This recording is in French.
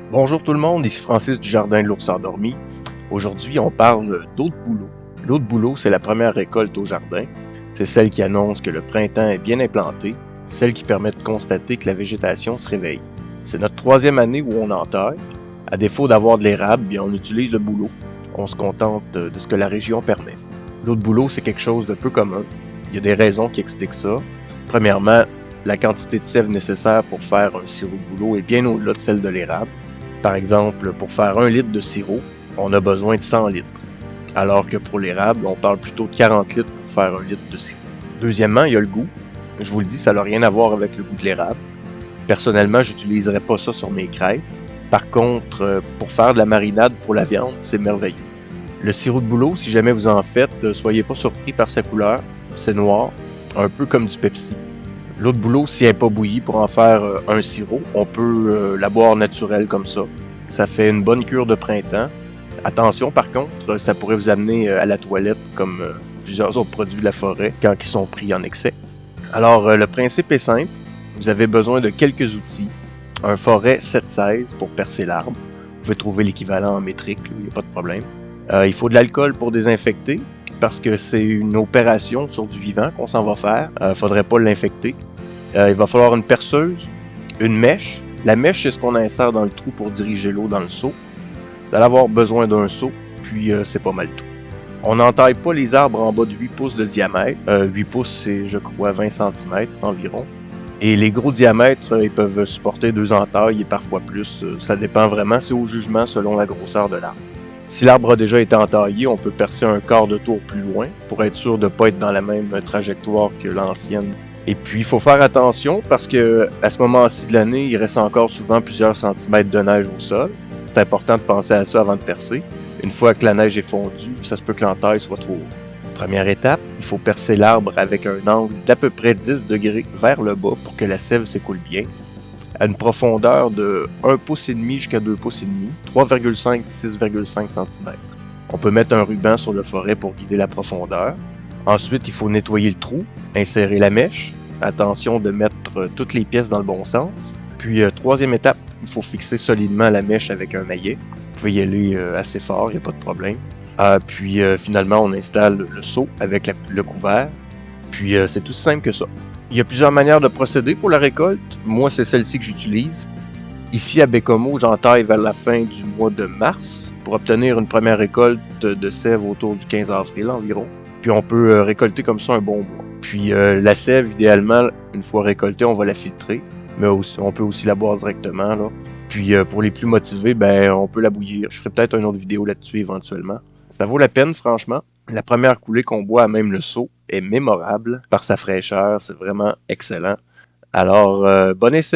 Bonjour tout le monde, ici Francis du Jardin de l'Ours Endormi. Aujourd'hui, on parle d'eau de bouleau. L'eau de bouleau, c'est la première récolte au jardin. C'est celle qui annonce que le printemps est bien implanté, celle qui permet de constater que la végétation se réveille. C'est notre troisième année où on entaille. À défaut d'avoir de l'érable, bien on utilise le bouleau. On se contente de ce que la région permet. L'eau de bouleau, c'est quelque chose de peu commun. Il y a des raisons qui expliquent ça. Premièrement, la quantité de sève nécessaire pour faire un sirop de bouleau est bien au-delà de celle de l'érable. Par exemple, pour faire 1 litre de sirop, on a besoin de 100 litres, alors que pour l'érable, on parle plutôt de 40 litres pour faire 1 litre de sirop. Deuxièmement, il y a le goût. Je vous le dis, ça n'a rien à voir avec le goût de l'érable. Personnellement, j'utiliserais pas ça sur mes crêpes. Par contre, pour faire de la marinade pour la viande, c'est merveilleux. Le sirop de bouleau, si jamais vous en faites, soyez pas surpris par sa couleur. C'est noir, un peu comme du Pepsi. L'eau de bouleau, si elle n'est pas bouillie pour en faire un sirop, on peut la boire naturelle comme ça. Ça fait une bonne cure de printemps. Attention par contre, ça pourrait vous amener à la toilette comme plusieurs autres produits de la forêt quand ils sont pris en excès. Alors le principe est simple. Vous avez besoin de quelques outils. Un forêt 7-16 pour percer l'arbre. Vous pouvez trouver l'équivalent en métrique, il n'y a pas de problème. Il faut de l'alcool pour désinfecter parce que c'est une opération sur du vivant qu'on s'en va faire. Faudrait pas l'infecter. Il va falloir une perceuse, une mèche. La mèche, c'est ce qu'on insère dans le trou pour diriger l'eau dans le seau. Vous allez avoir besoin d'un seau, puis c'est pas mal tout. On n'entaille pas les arbres en bas de 8 pouces de diamètre. 8 pouces, c'est, je crois, 20 cm environ. Et les gros diamètres, ils peuvent supporter 2 entailles et parfois plus. Ça dépend vraiment, c'est au jugement selon la grosseur de l'arbre. Si l'arbre a déjà été entaillé, on peut percer un quart de tour plus loin pour être sûr de ne pas être dans la même trajectoire que l'ancienne. Et puis, il faut faire attention parce que à ce moment-ci de l'année, il reste encore souvent plusieurs centimètres de neige au sol. C'est important de penser à ça avant de percer. Une fois que la neige est fondue, ça se peut que l'entaille soit trop haute. Première étape, il faut percer l'arbre avec un angle d'à peu près 10 degrés vers le bas pour que la sève s'écoule bien. À une profondeur de 1,5 pouce jusqu'à 2,5 pouces, 3,5-6,5 cm. On peut mettre un ruban sur le forêt pour guider la profondeur. Ensuite, il faut nettoyer le trou, insérer la mèche. Attention de mettre toutes les pièces dans le bon sens. Puis, troisième étape, il faut fixer solidement la mèche avec un maillet. Vous pouvez y aller assez fort, il n'y a pas de problème. Puis, finalement, on installe le seau avec le couvert. Puis, c'est tout simple que ça. Il y a plusieurs manières de procéder pour la récolte. Moi, c'est celle-ci que j'utilise. Ici, à Bécomo, j'entaille vers la fin du mois de mars pour obtenir une première récolte de sève autour du 15 avril environ. Puis on peut récolter comme ça un bon mois. Puis la sève, idéalement, une fois récoltée, on va la filtrer. Mais on peut aussi la boire directement, là. Puis pour les plus motivés, ben on peut la bouillir. Je ferai peut-être une autre vidéo là-dessus éventuellement. Ça vaut la peine, franchement. La première coulée qu'on boit à même le seau est mémorable par sa fraîcheur. C'est vraiment excellent. Alors, bon essai!